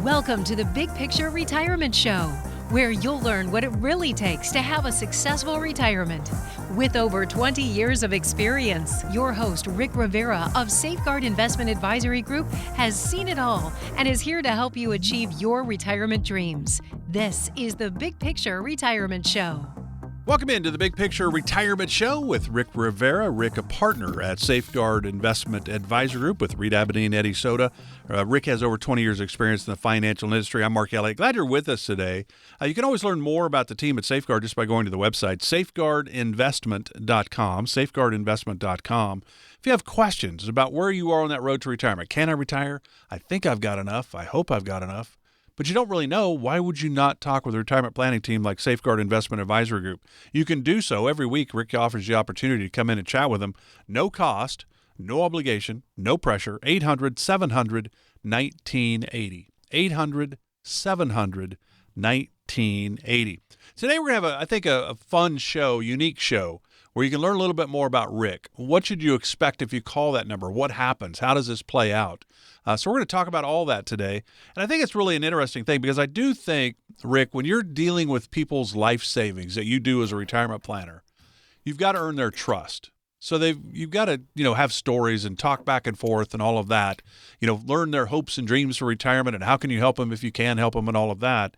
Welcome to the Big Picture Retirement Show, where you'll learn what it really takes to have a successful retirement. With over 20 years of experience, your host, Rick Rivera of Safeguard Investment Advisory Group, has seen it all and is here to help you achieve your retirement dreams. This is the Big Picture Retirement Show. Welcome into the Big Picture Retirement Show with Rick Rivera. Rick, a partner at Safeguard Investment Advisory Group with Reed Aberdeen and Eddie Soda. Rick has over 20 years of experience in the financial industry. I'm Mark Elliott. Glad you're with us today. You can always learn more about the team at Safeguard just by going to the website, safeguardinvestment.com, safeguardinvestment.com. If you have questions about where you are on that road to retirement, can I retire? I think I've got enough. I hope I've got enough. But you don't really know, why would you not talk with a retirement planning team like Safeguard Investment Advisory Group? You can do so every week. Rick offers you the opportunity to come in and chat with them. No cost, no obligation, no pressure. 800-700-1980. 800-700-1980. Today we're going to have, I think, a fun show, unique show, where you can learn a little bit more about Rick. What should you expect if you call that number? What happens? How does this play out? So we're going to talk about all that today. And I think it's really an interesting thing because I do think, Rick, when you're dealing with people's life savings that you do as a retirement planner, you've got to earn their trust. So you've got to, have stories and talk back and forth and all of that, learn their hopes and dreams for retirement and how can you help them if you can help them and all of that.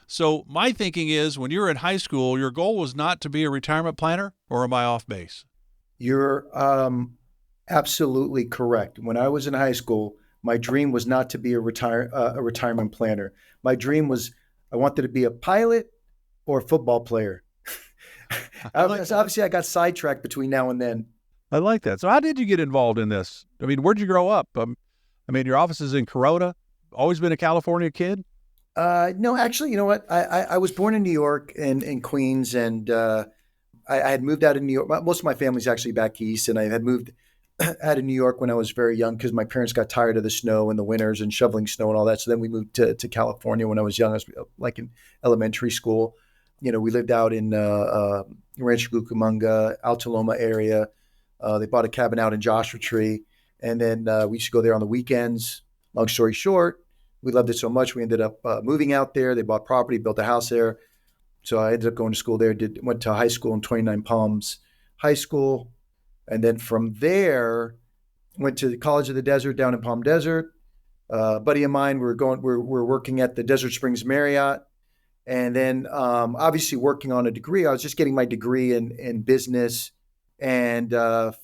So my thinking is, when you were in high school, your goal was not to be a retirement planner, or am I off base? You're absolutely correct. When I was in high school, my dream was not to be a retirement planner. My dream was I wanted to be a pilot or a football player. Obviously, I got sidetracked between now and then. I like that. So how did you get involved in this? I mean, where'd you grow up? Your office is in Corona. Always been a California kid? No, actually, you know what? I was born in New York in Queens, and I had moved out of New York. Most of my family's actually back east, and I had moved out of New York when I was very young because my parents got tired of the snow and the winters and shoveling snow and all that. So then we moved to California when I was young. I was like in elementary school. We lived out in Rancho Cucamonga, Alta Loma area. They bought a cabin out in Joshua Tree, and then we used to go there on the weekends. Long story short, we loved it so much we ended up moving out there. They bought property, built a house there. So I ended up going to school there. Went to high school in 29 Palms High School. And then from there, went to the College of the Desert down in Palm Desert. A buddy of mine, we're working at the Desert Springs Marriott. And then obviously working on a degree. I was just getting my degree in business and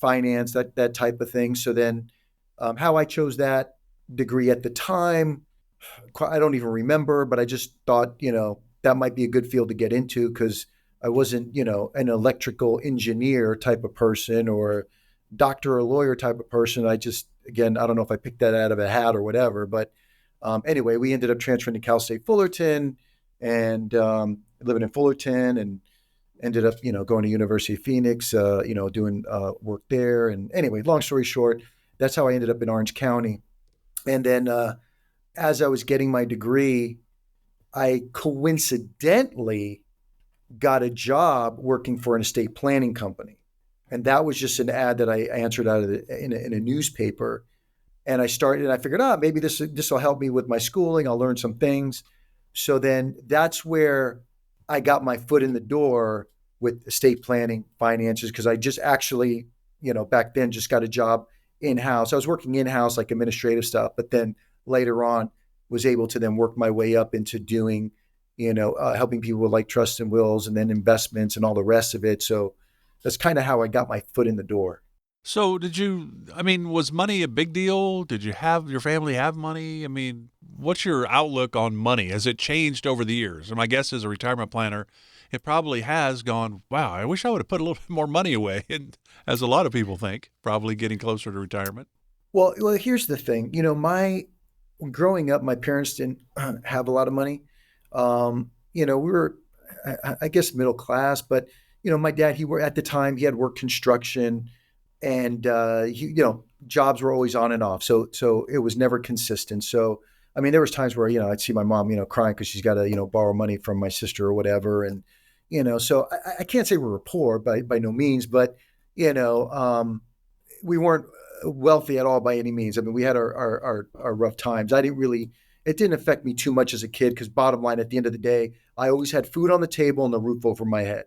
finance, that type of thing. So then how I chose that degree at the time, I don't even remember, but I just thought, that might be a good field to get into because I wasn't, an electrical engineer type of person or doctor or lawyer type of person. I just, again, I don't know if I picked that out of a hat or whatever, but anyway, we ended up transferring to Cal State Fullerton and living in Fullerton and ended up, going to University of Phoenix, doing work there. And anyway, long story short, that's how I ended up in Orange County. And then as I was getting my degree, I coincidentally got a job working for an estate planning company. And that was just an ad that I answered out of in a newspaper. And I figured, maybe this will help me with my schooling. I'll learn some things. So then that's where I got my foot in the door with estate planning, finances, because I just actually, back then just got a job in-house. I was working in-house, like administrative stuff, but then later on was able to then work my way up into doing, helping people with like trusts and wills and then investments and all the rest of it. So that's kind of how I got my foot in the door. So was money a big deal? Did you have your family have money? What's your outlook on money? Has it changed over the years? And my guess as a retirement planner, it probably has gone, wow, I wish I would have put a little bit more money away. And as a lot of people think, probably getting closer to retirement. Well, here's the thing. Growing up, my parents didn't have a lot of money. We were, I guess, middle class, but, my dad, at the time he had worked construction and, jobs were always on and off. So it was never consistent. So, there was times where, I'd see my mom, crying because she's got to, borrow money from my sister or whatever. And, so I can't say we were poor by no means, but, we weren't wealthy at all by any means. We had our rough times. I didn't really it didn't affect me too much as a kid because bottom line, at the end of the day, I always had food on the table and a roof over my head,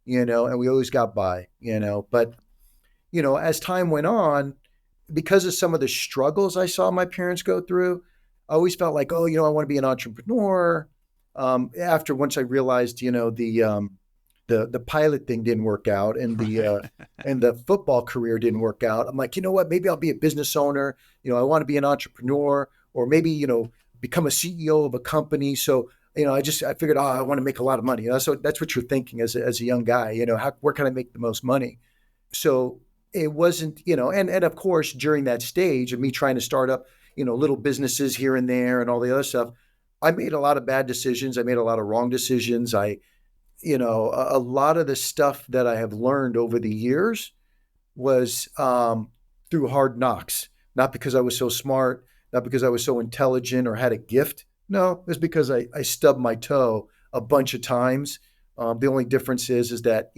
and we always got by, But, as time went on, because of some of the struggles I saw my parents go through, I always felt like, oh, I want to be an entrepreneur. Once I realized, the pilot thing didn't work out and the football career didn't work out, I'm like, you know what? Maybe I'll be a business owner. I want to be an entrepreneur, or maybe become a CEO of a company. So I figured, I want to make a lot of money. So that's what you're thinking as a young guy. Where can I make the most money? So it wasn't, and of course during that stage of me trying to start up, little businesses here and there and all the other stuff, I made a lot of bad decisions. I made a lot of wrong decisions. A lot of the stuff that I have learned over the years was through hard knocks, not because I was so smart, not because I was so intelligent or had a gift. No, it was because I stubbed my toe a bunch of times. The only difference is that,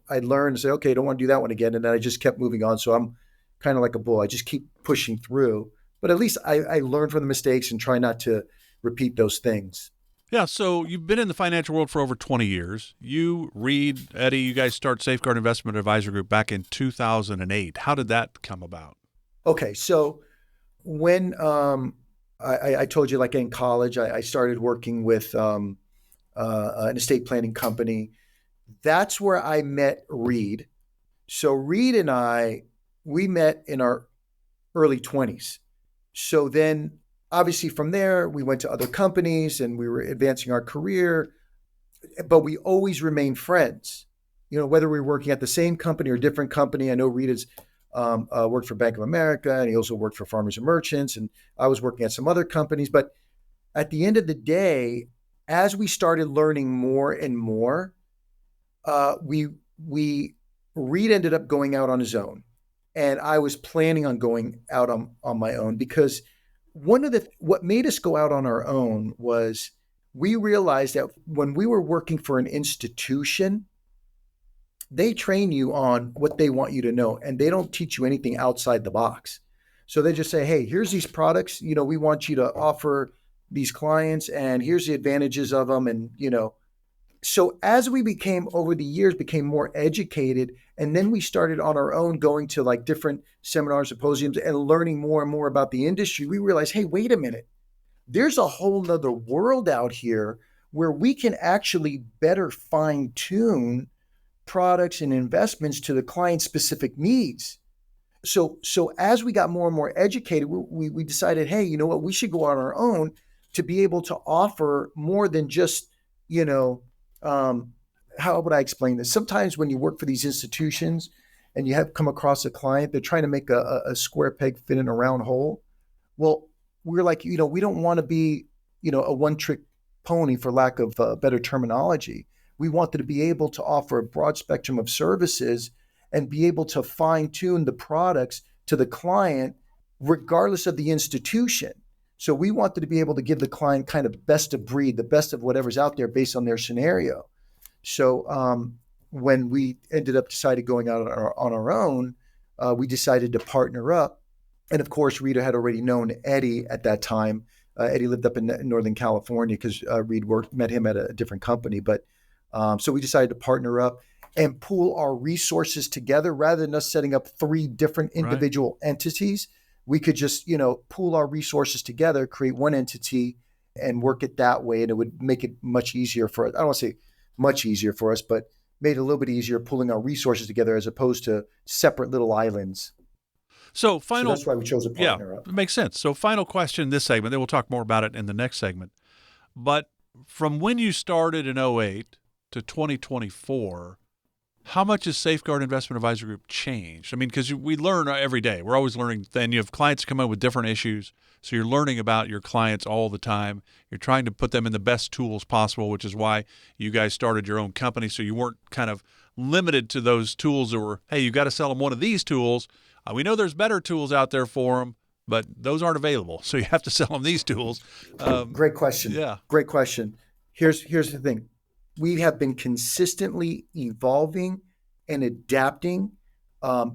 I learned to say, okay, I don't want to do that one again. And then I just kept moving on. So I'm kind of like a bull. I just keep pushing through. But at least I learned from the mistakes and try not to repeat those things. Yeah, so you've been in the financial world for over 20 years. You, Reed, Eddie, you guys start Safeguard Investment Advisor Group back in 2008. How did that come about? Okay, so when I told you, like in college, I started working with an estate planning company. That's where I met Reed. So Reed and we met in our early 20s. So then obviously from there, we went to other companies and we were advancing our career, but we always remained friends, whether we were working at the same company or different company. I know Reed has worked for Bank of America, and he also worked for Farmers and Merchants, and I was working at some other companies. But at the end of the day, as we started learning more and more, Reed ended up going out on his own. And I was planning on going out on my own because what made us go out on our own was we realized that when we were working for an institution, they train you on what they want you to know, and they don't teach you anything outside the box. So they just say, hey, here's these products, we want you to offer these clients, and here's the advantages of them. And, so as we over the years, became more educated, and then we started on our own going to like different seminars, symposiums, and learning more and more about the industry, we realized, hey, wait a minute, there's a whole nother world out here where we can actually better fine tune products and investments to the client's specific needs. So as we got more and more educated, we decided, hey, you know what, we should go on our own to be able to offer more than just, how would I explain this? Sometimes when you work for these institutions and you have come across a client, they're trying to make a square peg fit in a round hole. Well, we're like, we don't want to be, a one-trick pony, for lack of better terminology. We wanted to be able to offer a broad spectrum of services and be able to fine-tune the products to the client regardless of the institution. So we wanted to be able to give the client kind of best of breed, the best of whatever's out there based on their scenario. So when we ended up deciding going out on our own, we decided to partner up. And of course, Reed had already known Eddie at that time. Eddie lived up in Northern California because Reed met him at a different company. But so we decided to partner up and pool our resources together rather than us setting up 3 different individual entities. We could just, pool our resources together, create one entity and work it that way. And it would make it much easier for us. I don't want to say much easier for us, but made it a little bit easier pulling our resources together as opposed to separate little islands. So that's why we chose a partner up. It makes sense. So final question in this segment, then we'll talk more about it in the next segment. But from when you started in 2008 to 2024, how much has Safeguard Investment Advisor Group changed? I mean, because we learn every day. We're always learning. Then you have clients come in with different issues. So you're learning about your clients all the time. You're trying to put them in the best tools possible, which is why you guys started your own company. So you weren't kind of limited to those tools that were, hey, you got to sell them one of these tools. We know there's better tools out there for them, but those aren't available. So you have to sell them these tools. Great question. Yeah. Great question. Here's the thing. We have been consistently evolving and adapting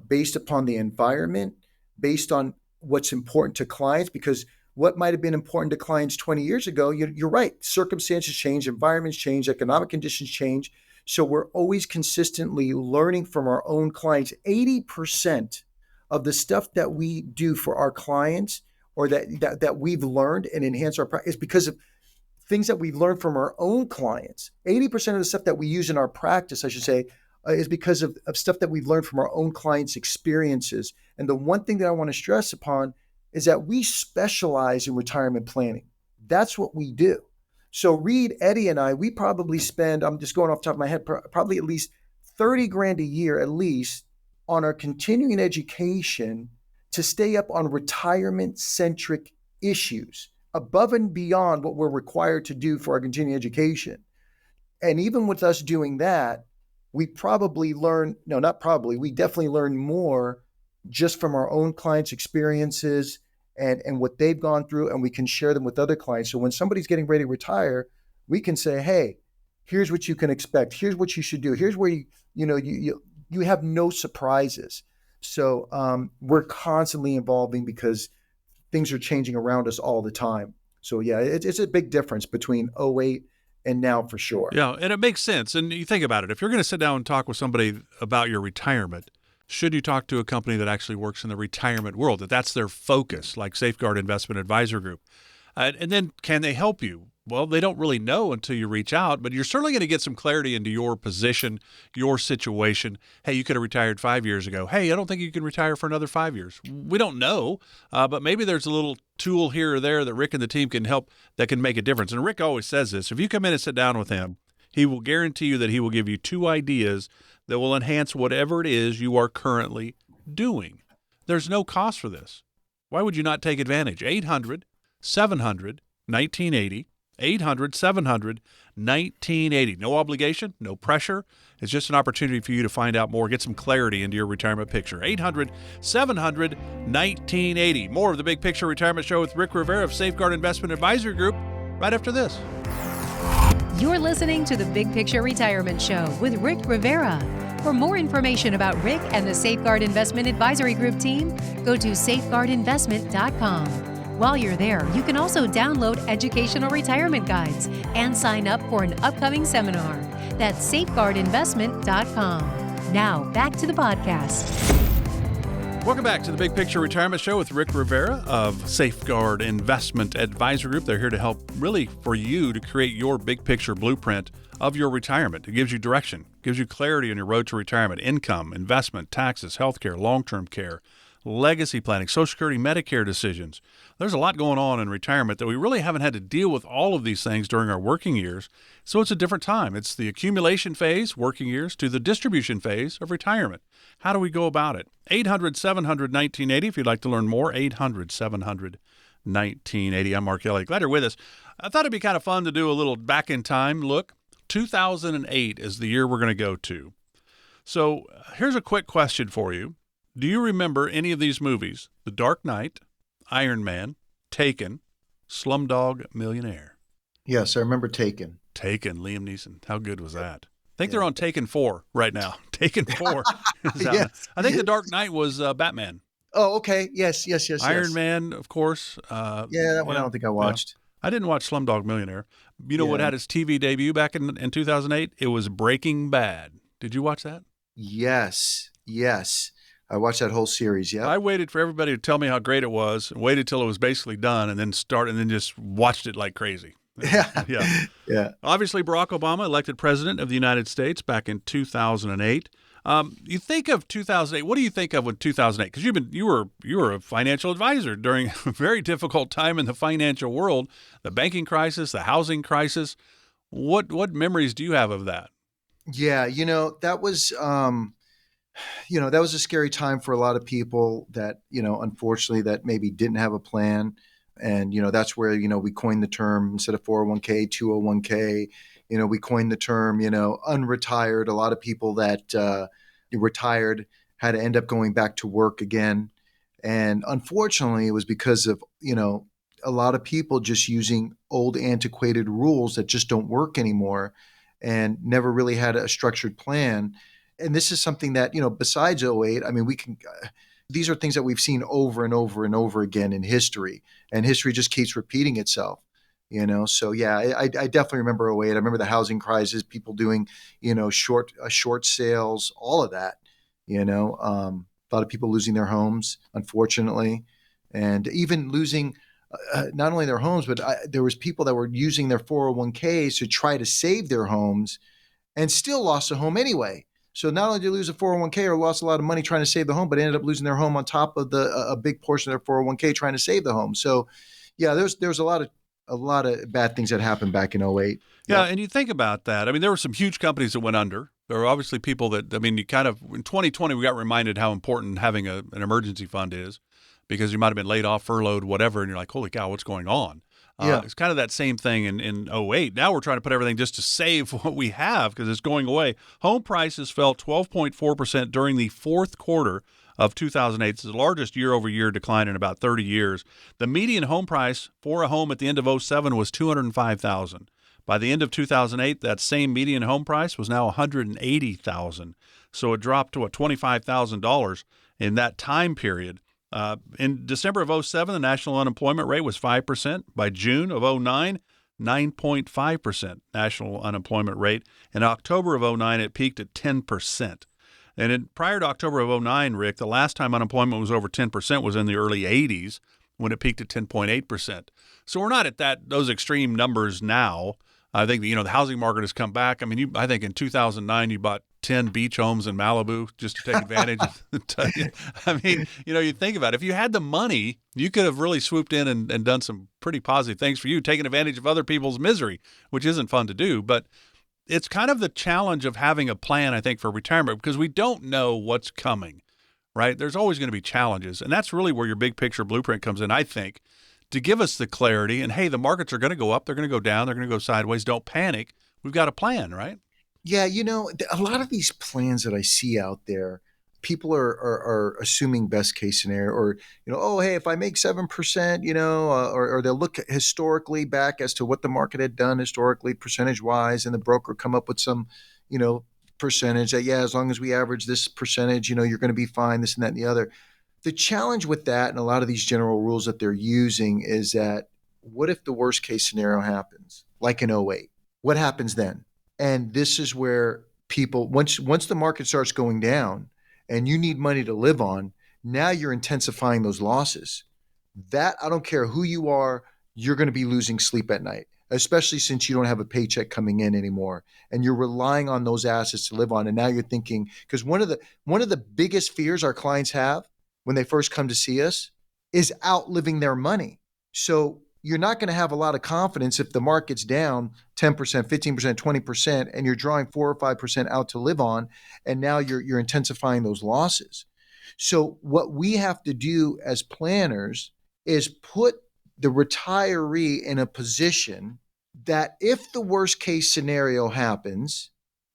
based upon the environment, based on what's important to clients, because what might have been important to clients 20 years ago, you're right. Circumstances change, environments change, economic conditions change. So we're always consistently learning from our own clients. 80% of the stuff that we do for our clients, or that we've learned and enhanced our practice, is because of things that we've learned from our own clients. 80% of the stuff that we use in our practice, I should say, is because of stuff that we've learned from our own clients' experiences. And the one thing that I want to stress upon is that we specialize in retirement planning. That's what we do. So Reed, Eddie, and I, we probably spend, I'm just going off the top of my head, probably at least 30 grand a year at least on our continuing education to stay up on retirement-centric issues above and beyond what we're required to do for our continuing education. And even with us doing that, we probably learn, no, not probably, we definitely learn more just from our own clients' experiences and what they've gone through, and we can share them with other clients. So when somebody's getting ready to retire, we can say, hey, here's what you can expect. Here's what you should do. Here's where you have no surprises. So we're constantly evolving because things are changing around us all the time. So yeah, it's a big difference between 2008 and now for sure. Yeah, and it makes sense. And you think about it. If you're going to sit down and talk with somebody about your retirement, should you talk to a company that actually works in the retirement world, that's their focus, like Safeguard Investment Advisor Group? And then can they help you? Well, they don't really know until you reach out, but you're certainly going to get some clarity into your position, your situation. Hey, you could have retired 5 years ago. Hey, I don't think you can retire for another 5 years. We don't know, but maybe there's a little tool here or there that Rick and the team can help that can make a difference. And Rick always says this. If you come in and sit down with him, he will guarantee you that he will give you 2 ideas that will enhance whatever it is you are currently doing. There's no cost for this. Why would you not take advantage? 800-700-1980. 800-700-1980. No obligation, no pressure. It's just an opportunity for you to find out more, get some clarity into your retirement picture. 800-700-1980. More of the Big Picture Retirement Show with Rick Rivera of Safeguard Investment Advisory Group right after this. You're listening to the Big Picture Retirement Show with Rick Rivera. For more information about Rick and the Safeguard Investment Advisory Group team, go to safeguardinvestment.com. While you're there, you can also download educational retirement guides and sign up for an upcoming seminar. That's safeguardinvestment.com. Now, back to the podcast. Welcome back to the Big Picture Retirement Show with Rick Rivera of Safeguard Investment Advisory Group. They're here to help really for you to create your big picture blueprint of your retirement. It gives you direction, gives you clarity on your road to retirement, income, investment, taxes, healthcare, long-term care, legacy planning, Social Security, Medicare decisions. There's a lot going on in retirement that we really haven't had to deal with all of these things during our working years. So it's a different time. It's the accumulation phase, working years, to the distribution phase of retirement. How do we go about it? 800-700-1980 if you'd like to learn more. 800-700-1980. I'm Mark Elliott. Glad you're with us. I thought it'd be kind of fun to do a little back in time look. 2008 is the year we're going to go to. So here's a quick question for you. Do you remember any of these movies? The Dark Knight, Iron Man, Taken, Slumdog Millionaire? Yes, I remember Taken. Taken, Liam Neeson. How good was that? I think they're on Taken 4 right now. Taken 4. Yes. I think The Dark Knight was Batman. Oh, okay. Yes. Iron Man, of course. That one I don't think I watched. I didn't watch Slumdog Millionaire. You know what had its TV debut back in 2008? It was Breaking Bad. Did you watch that? Yes. I watched that whole series. Yeah. I waited for everybody to tell me how great it was, and waited till it was basically done, and then just watched it like crazy. Yeah. Obviously, Barack Obama elected president of the United States back in 2008. You think of 2008. What do you think of with 2008? Because you were a financial advisor during a very difficult time in the financial world, the banking crisis, the housing crisis. What memories do you have of that? Yeah, that was that was a scary time for a lot of people that, unfortunately that maybe didn't have a plan. And, that's where, we coined the term, instead of 401k, 201k, we coined the term, unretired. A lot of people that retired had to end up going back to work again. And unfortunately, it was because of, a lot of people just using old antiquated rules that just don't work anymore and never really had a structured plan. And this is something that, besides 08, I mean, These are things that we've seen over and over and over again in history, and history just keeps repeating itself. So yeah, I definitely remember '08. I remember the housing crisis, people doing, short sales, all of that. A lot of people losing their homes, unfortunately, and even losing not only their homes, but there was people that were using their 401ks to try to save their homes and still lost a home anyway. So not only did they lose a 401k or lost a lot of money trying to save the home, but ended up losing their home on top of a big portion of their 401k trying to save the home. So yeah, there's a lot of bad things that happened back in '08. Yeah, and you think about that. I mean, there were some huge companies that went under. There were obviously people that, I mean, you kind of, in 2020, we got reminded how important having an emergency fund is, because you might have been laid off, furloughed, whatever, and you're like, holy cow, what's going on? Yeah. It's kind of that same thing in '08. Now we're trying to put everything just to save what we have because it's going away. Home prices fell 12.4% during the fourth quarter of 2008. It's the largest year-over-year decline in about 30 years. The median home price for a home at the end of '07 was $205,000. By the end of 2008, that same median home price was now $180,000. So it dropped to $25,000 in that time period. In December of '07, the national unemployment rate was 5%. By June of '09, 9.5% national unemployment rate. In October of '09, it peaked at 10%. And prior to October of '09, Rick, the last time unemployment was over 10% was in the early '80s when it peaked at 10.8%. So we're not at those extreme numbers now. I think the housing market has come back. I mean, I think in 2009 you bought 10 beach homes in Malibu just to take advantage of I mean, you think about it. If you had the money, you could have really swooped in and done some pretty positive things for you, taking advantage of other people's misery, which isn't fun to do. But it's kind of the challenge of having a plan, I think, for retirement, because we don't know what's coming, right? There's always going to be challenges. And that's really where your big picture blueprint comes in, I think, to give us the clarity. And, hey, the markets are going to go up. They're going to go down. They're going to go sideways. Don't panic. We've got a plan, right? Yeah, a lot of these plans that I see out there, people are assuming best case scenario, or oh, hey, if I make 7%, or they'll look historically back as to what the market had done historically, percentage wise, and the broker come up with some, percentage that, yeah, as long as we average this percentage, you're going to be fine, this and that and the other. The challenge with that and a lot of these general rules that they're using is that, what if the worst case scenario happens, like in '08? What happens then? And this is where people, once the market starts going down and you need money to live on, now you're intensifying those losses. That, I don't care who you are, you're going to be losing sleep at night, especially since you don't have a paycheck coming in anymore and you're relying on those assets to live on. And now you're thinking, because one of the biggest fears our clients have when they first come to see us is outliving their money. So you're not going to have a lot of confidence if the market's down 10%, 15%, 20%, and you're drawing 4 or 5% out to live on, and now you're intensifying those losses. So what we have to do as planners is put the retiree in a position that if the worst case scenario happens,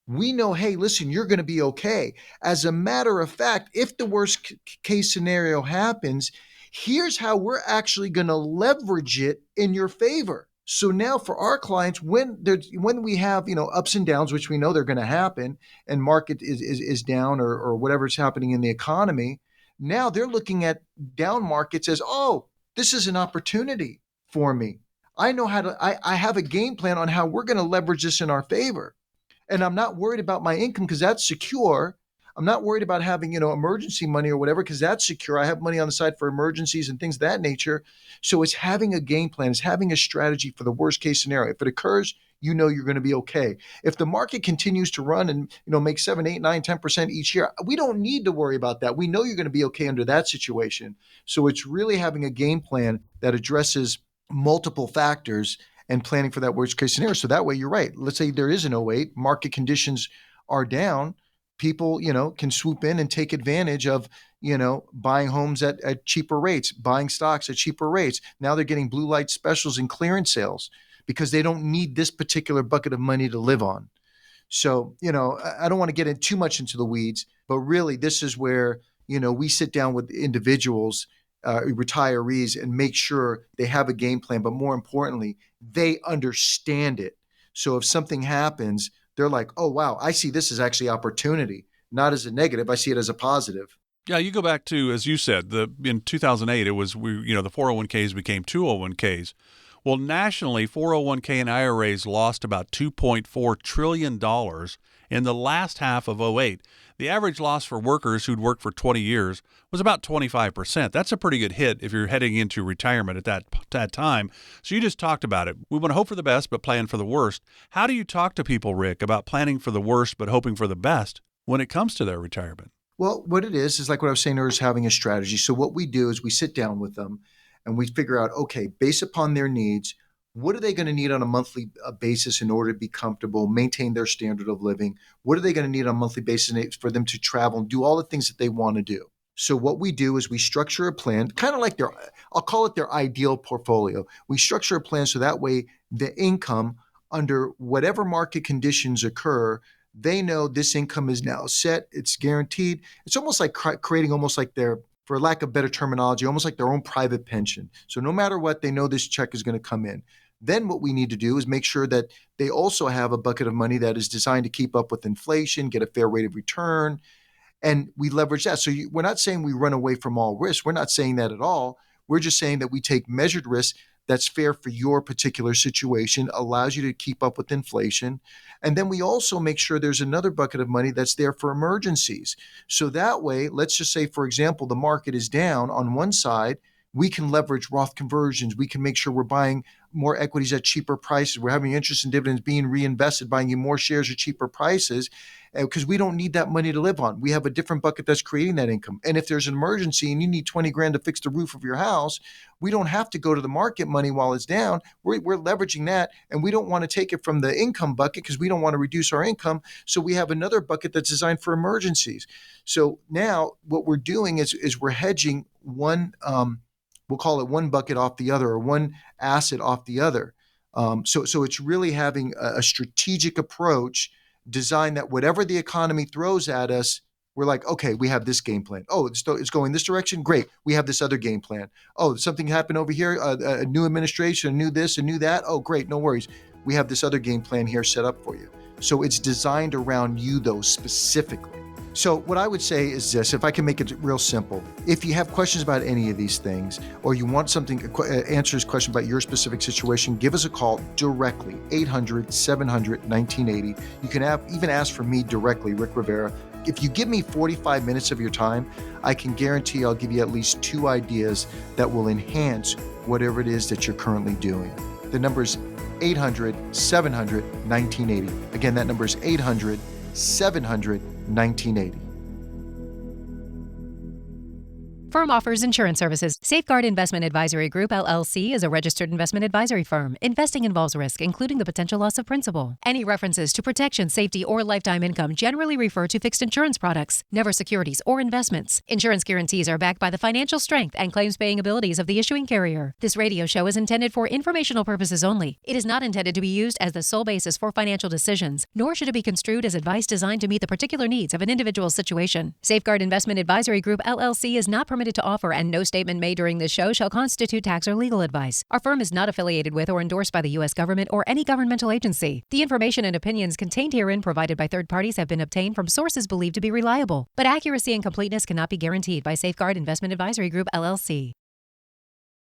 we know, hey, listen, you're going to be okay. As a matter of fact, if the worst case scenario happens, here's how we're actually going to leverage it in your favor. So now for our clients, when we have ups and downs, which we know they're going to happen, and market is down or whatever's happening in the economy, now they're looking at down markets as, oh, this is an opportunity for me. I know how to. I have a game plan on how we're going to leverage this in our favor. And I'm not worried about my income because that's secure. I'm not worried about having, emergency money or whatever because that's secure. I have money on the side for emergencies and things of that nature. So it's having a game plan. It's having a strategy for the worst case scenario. If it occurs, you're going to be okay. If the market continues to run and, make 7, 8, 9, 10% each year, we don't need to worry about that. We know you're going to be okay under that situation. So it's really having a game plan that addresses multiple factors and planning for that worst case scenario. So that way, you're right. Let's say there is an '08, market conditions are down. People, can swoop in and take advantage of, buying homes at cheaper rates, buying stocks at cheaper rates. Now they're getting blue light specials and clearance sales because they don't need this particular bucket of money to live on. So, I don't want to get in too much into the weeds, but really this is where, we sit down with individuals, retirees, and make sure they have a game plan, but more importantly, they understand it. So if something happens, they're like, oh, wow, I see this as actually opportunity, not as a negative. I see it as a positive. Yeah, you go back to, as you said, in 2008, it was the 401ks became 201ks. Well, nationally, 401k and IRAs lost about $2.4 trillion in the last half of '08. The average loss for workers who'd worked for 20 years was about 25%. That's a pretty good hit if you're heading into retirement at that time. So you just talked about it. We want to hope for the best, but plan for the worst. How do you talk to people, Rick, about planning for the worst, but hoping for the best when it comes to their retirement? Well, what it is like what I was saying earlier, is having a strategy. So what we do is we sit down with them and we figure out, okay, based upon their needs, what are they going to need on a monthly basis in order to be comfortable, maintain their standard of living? What are they going to need on a monthly basis for them to travel and do all the things that they want to do? So what we do is we structure a plan, kind of like I'll call it their ideal portfolio. We structure a plan so that way the income under whatever market conditions occur, they know this income is now set, it's guaranteed. It's almost like creating almost like their, for lack of better terminology, almost like their own private pension. So no matter what, they know this check is going to come in. Then what we need to do is make sure that they also have a bucket of money that is designed to keep up with inflation, get a fair rate of return, and we leverage that. So we're not saying we run away from all risk. We're not saying that at all. We're just saying that we take measured risk that's fair for your particular situation, allows you to keep up with inflation. And then we also make sure there's another bucket of money that's there for emergencies. So that way, let's just say, for example, the market is down on one side, we can leverage Roth conversions. We can make sure we're buying more equities at cheaper prices. We're having interest and dividends being reinvested, buying you more shares at cheaper prices, because we don't need that money to live on. We have a different bucket that's creating that income. And if there's an emergency and you need 20 grand to fix the roof of your house, we don't have to go to the market money while it's down. We're leveraging that, and we don't want to take it from the income bucket because we don't want to reduce our income. So we have another bucket that's designed for emergencies. So now what we're doing is we're hedging one, we'll call it one bucket off the other, or one asset off the other. So it's really having a strategic approach designed that whatever the economy throws at us, we're like, okay, we have this game plan. Oh, it's going this direction? Great. We have this other game plan. Oh, something happened over here, a new administration, a new this, a new that. Oh, great, no worries. We have this other game plan here set up for you. So it's designed around you, though, specifically. So what I would say is this, if I can make it real simple, if you have questions about any of these things, or you want something, answers question about your specific situation, give us a call directly, 800-700-1980. You can even ask for me directly, Rick Rivera. If you give me 45 minutes of your time, I can guarantee I'll give you at least 2 ideas that will enhance whatever it is that you're currently doing. The number is 800-700-1980. Again, that number is 800-700-1980. Firm offers insurance services. Safeguard Investment Advisory Group, LLC is a registered investment advisory firm. Investing involves risk, including the potential loss of principal. Any references to protection, safety, or lifetime income generally refer to fixed insurance products, never securities or investments. Insurance guarantees are backed by the financial strength and claims-paying abilities of the issuing carrier. This radio show is intended for informational purposes only. It is not intended to be used as the sole basis for financial decisions, nor should it be construed as advice designed to meet the particular needs of an individual's situation. Safeguard Investment Advisory Group, LLC is not permitted to offer, and no statement made during this show shall constitute tax or legal advice. Our firm is not affiliated with or endorsed by the U.S. government or any governmental agency. The information and opinions contained herein provided by third parties have been obtained from sources believed to be reliable, but accuracy and completeness cannot be guaranteed by Safeguard Investment Advisory Group, LLC.